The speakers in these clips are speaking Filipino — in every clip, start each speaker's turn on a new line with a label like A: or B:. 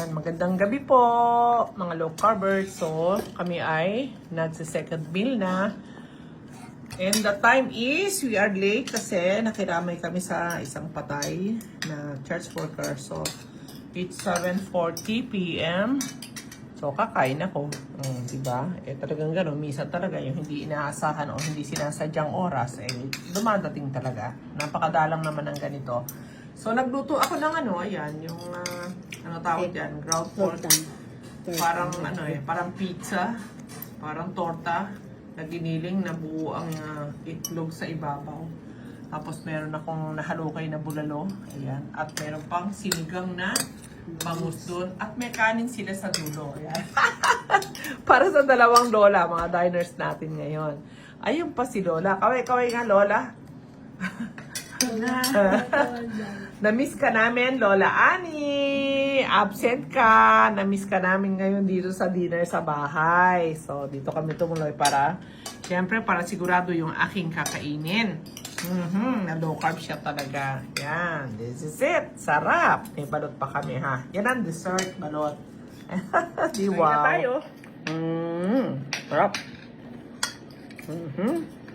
A: Ayan, magandang gabi po, mga low carbers. So, kami ay nagsa-second meal na. And the time is, we are late kasi nakiramay kami sa isang patay na church worker. So, it's 7:40 p.m. So, kakain ako. Diba? Talagang gano'n. Minsan talaga yung hindi inaasahan o hindi sinasadyang oras, dumadating talaga. Napakadalang naman ng ganito. So, nagluto ako ng ayan, yung, ano tawag dyan, ground pork. Parang, parang pizza, parang torta, na giniling na buo ang itlog sa ibabaw. Tapos, meron akong nahalukay na bulalo, ayan. At meron pang sinigang na bangus doon. At may kanin sila sa dulo, ayan. Para sa dalawang lola, mga diners natin ngayon. Ayun pa si Lola. Kaway-kaway nga, Lola. Na-miss ka namin, Lola Ani. Absent ka. Na-miss ka namin ngayon dito sa dinner sa bahay. So, dito kami tumuloy para, syempre, para sigurado yung aking kakainin. Na low carb siya talaga. Yan. This is it. Sarap. May balot pa kami, ha. Yan ang dessert, balot. Di wow. Tayo. Sarap.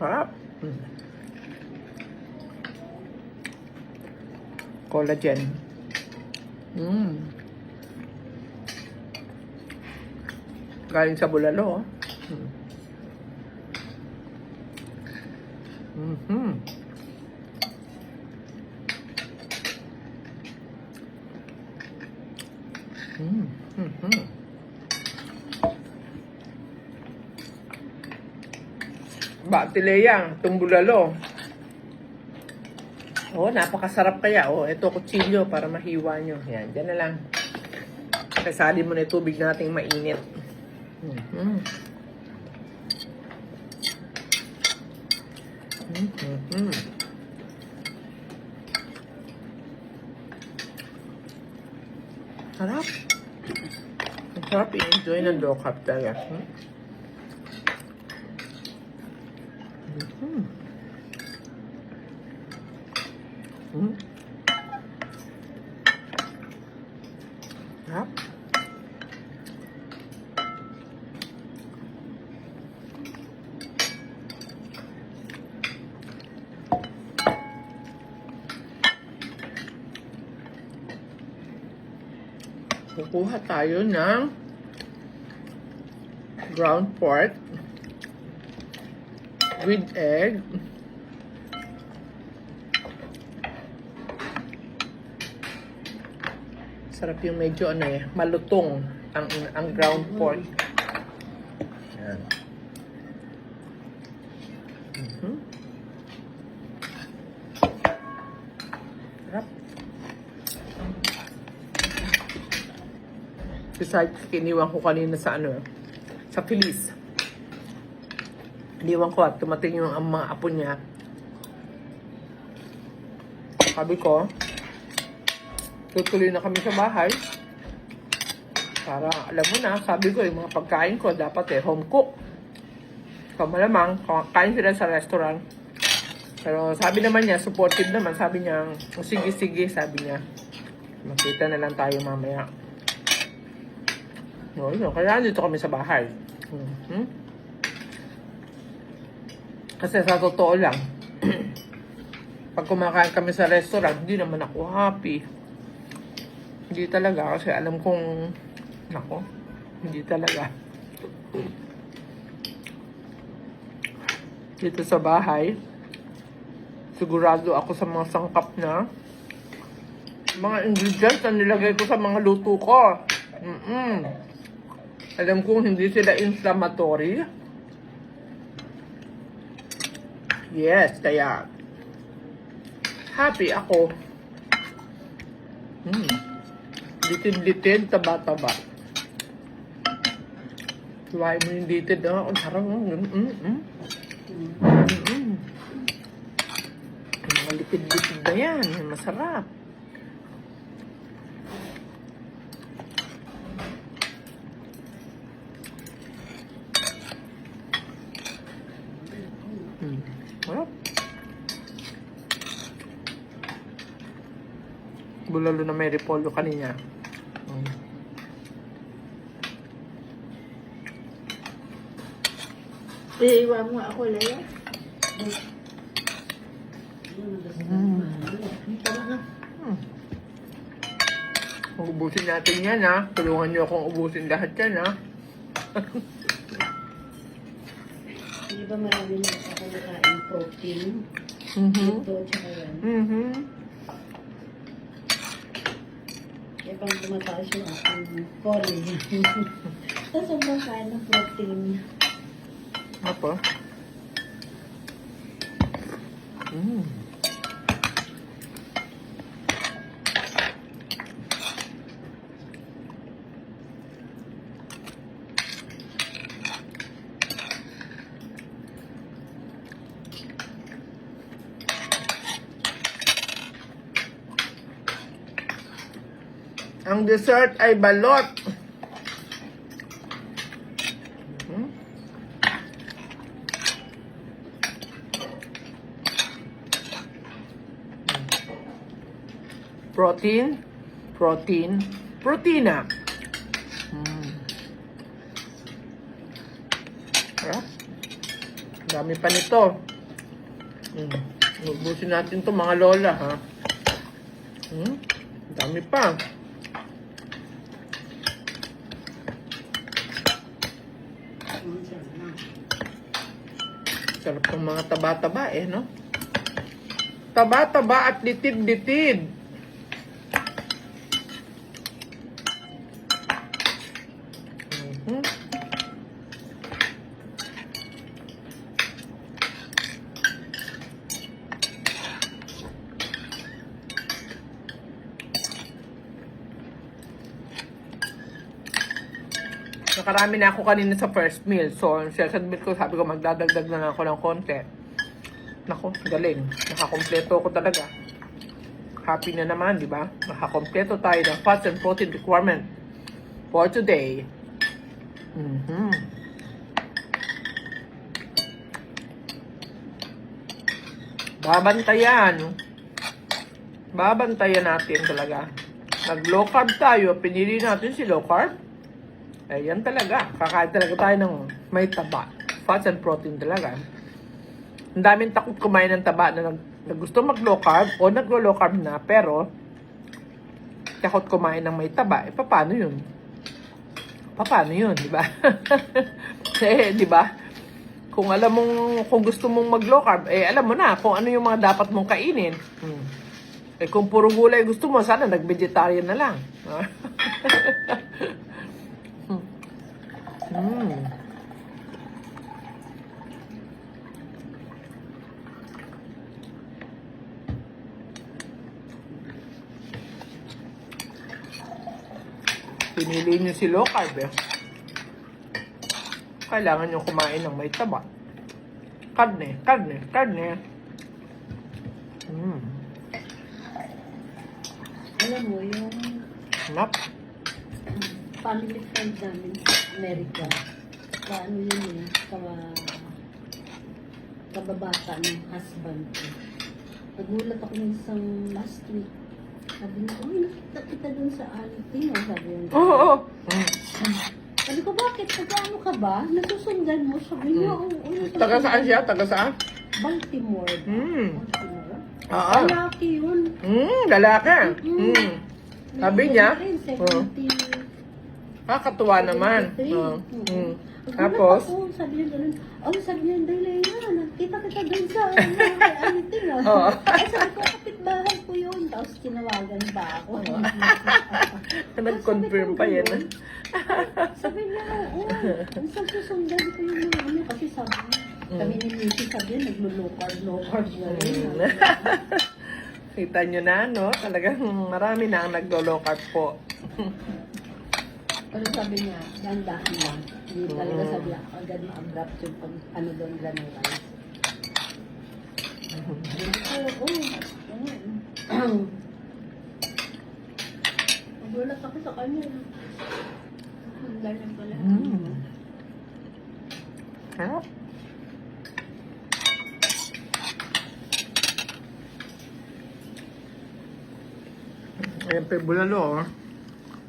A: Sarap. Collagen. Galing sa bulalo. Batileya, itong bulalo. Oh, napakasarap kaya. Oh, ito kutsilyo para mahiwa nyo. Yan, dyan na lang. Kasali mo na yung tubig nating mainit. Sarap. Ang sarap i-enjoy ng low carb talaga. Sarap. Kukuha tayo ng ground pork with egg. Sarap yung medyo malutong ang ground pork. Yan. Sarap. Besides, kiniwan ko kanina sa sa Feliz. Iniwan ko at tumating yung mga apo niya. Sabi ko, tutuloy na kami sa bahay. Para, alam mo na, sabi ko, yung mga pagkain ko, dapat home cook. So, malamang, kain sila sa restaurant. Pero, sabi naman niya, supportive naman. Sabi niya, sige, sabi niya. Makita na lang tayo mamaya. No, kaya dito kami sa bahay. Kasi sa totoo lang, pag kumakain kami sa restaurant, hindi naman ako happy. Hindi talaga kasi alam kong hindi talaga. Dito sa bahay, sigurado ako sa mga sangkap na mga ingredients na nilagay ko sa mga luto ko. Alam kong hindi sila inflammatory. Yes, kaya happy ako. Litid-litid, taba-taba. Tuwain mo yung litid. Ang sarap. Mga litid-litid na yan. Masarap. Sarap. Bulalo na may repolyo kanina.
B: Iiwa mo ako, Lea.
A: Ubusin natin yan, ha. Tulungan niyo akong ubusin lahat yan, ha.
B: Di ba marami na ako nakain protein? Ito, tsaka yan. Kaya pang tumataas yung aking core. Tapos sobrang kain ng protein.
A: Apa? Ang dessert ay balot. Protein, protina. Sarap. Dami pa nito. Ubusin natin to mga lola, ha. Dami pa. Sarap ng mga taba-taba no? Taba-taba at litid-litid. Nakarami na ako kanina sa first meal. So, sabi ko, magdadagdag na lang ako ng konti. Naku, galing. Nakakompleto ako talaga. Happy na naman, di ba? Nakakompleto tayo ng fats and protein requirement for today. Babantayan natin talaga. Nag-low carb tayo, pinili natin si low carb. Yan talaga. Kakain talaga tayo ng may taba. Fats and protein talaga. Ang daming takot kumain ng taba na gusto mag-low carb o nag-low carb na pero takot kumain ng may taba. Paano yun? Paano yun, di ba? Di ba? Kung alam mong, kung gusto mong mag-low carb, alam mo na kung ano yung mga dapat mong kainin. Kung puro gulay gusto mo, sana nag-vegetarian na lang. Pinili nyo si low carb Kailangan nyo kumain ng may taba. Karne.
B: Alam mo, yung family friend namin sa Amerika, paano yun kababata ng husband ko. Nagulat ako ng isang last week. Sabi niya, nakita kita dun sa auntie, no? Sabi niya.
A: Oo.
B: Sabi ko, bakit? Ano ka ba? Nasusundan mo? Sabi niya,
A: Taga saan siya? Taga saan?
B: Baltimore. Baltimore?
A: Oo.
B: Lalaki yun.
A: Lalaki. Sabi niya. Katuwa naman. Tapos?
B: Sabi niya ganun. Sabi niya, Daylena, nakita kita dun sa auntie, no? Sabi ko, kapitbahay ko yun. Tapos kinawagan pa ako.
A: Nag-confirm pa yan.
B: Sabi niya, isang susundan ko yung mga ano. Kasi sabi niya, kami ni Missy sabi niya, naglo-low carb na rin.
A: Kita nyo na, no? Talagang marami na ang naglo-low carb po.
B: Pero sabi niya, dahan-dahan lang. Hindi talaga sabi niya, agad ma-abrupt yung pag ano doon lang ng rice. Nagulat ako sa kanya. Ang ganyan pala.
A: Sarap. Ayan pa yung bulalo,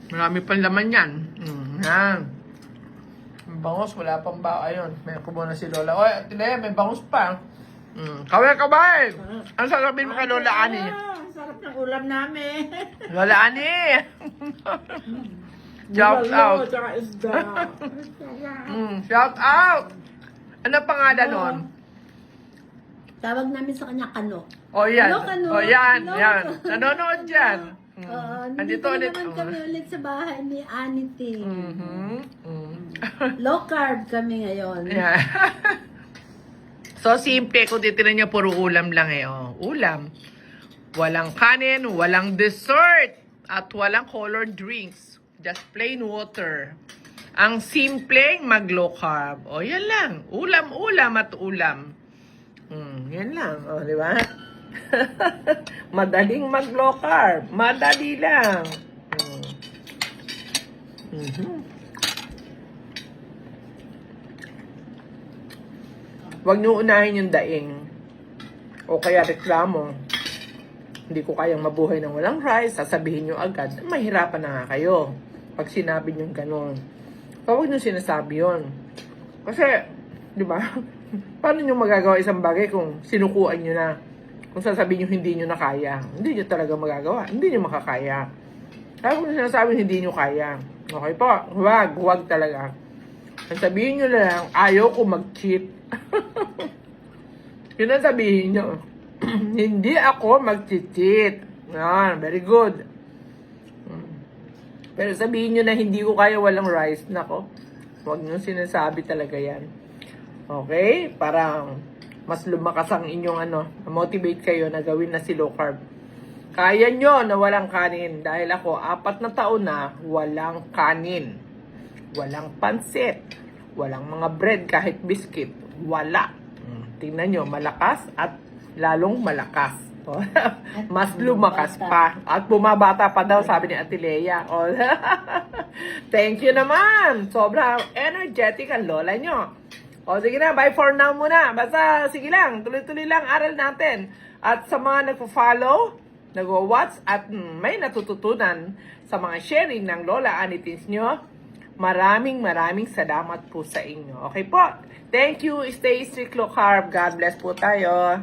A: Marami pang laman yan. Yan. May bangus, wala pang ba? Ayun, may kubo na si Lola. Oy, Ate Lea, may bangus pa. Kaway, kaway! Ano sasabihin mo kay Lola Ani?
B: Ang sarap ng ulam namin.
A: Lola Ani! Shout out!
B: Tsaka isda.
A: Shout out! Ano pangalan nun?
B: Tawag namin sa kanya Kano.
A: O yan.
B: Hello, Kano.
A: O yan,
B: Hello.
A: yan. Nanonood dyan.
B: Nandito naman kami ulit sa bahay ni Anity. Low carb kami ngayon.
A: Yeah. So, simple. Kung titinan nyo, puro ulam lang eh. Oh. Ulam. Walang kanin, walang dessert, at walang colored drinks. Just plain water. Ang simpleng mag-low carb. O, yan lang. Ulam, ulam at ulam. Yan lang. O, di ba? Madaling mag-low carb. Madali lang. Huwag niyo unahin yung daing. O kaya reklamo. Hindi ko kayang mabuhay ng walang rice. Sasabihin niyo agad, mahirapan na nga kayo. Pag sinabi niyo gano'n. Huwag niyo sinasabi yun. Kasi, di ba? Paano niyo magagawa isang bagay kung sinukuan niyo na? Kung sasabihin niyo hindi niyo na kaya. Hindi niyo talaga magagawa. Hindi niyo makakaya. Kaya kung sinasabi hindi niyo kaya. Okay po. Huwag talaga. Ang sabihin niyo lang, ayaw ko mag-cheat. Yun ang sabihin nyo. Hindi ako mag-cheat. Very good. Pero sabihin nyo na hindi ko kaya walang rice. Nako, huwag nyo sinasabi talaga yan. Okay? Para mas lumakas ang inyong motivate kayo na gawin na si low carb. Kaya nyo na walang kanin. Dahil ako, 4 na taon na walang kanin. Walang pansit. Walang mga bread kahit biscuit. Wala. Tingnan nyo, malakas at lalong malakas. Mas lumakas pa. At bumabata pa daw, sabi ni Ate Lea. Thank you naman. Sobrang energetic ang lola nyo. Sige na, bye for now muna. Basta, sige lang, tuloy-tuloy lang aral natin. At sa mga nagpo-follow, nagwo-watch, at may natututunan sa mga sharing ng Lola Anitins nyo, maraming salamat po sa inyo. Okay po. Thank you. Stay strict low carb. God bless po tayo.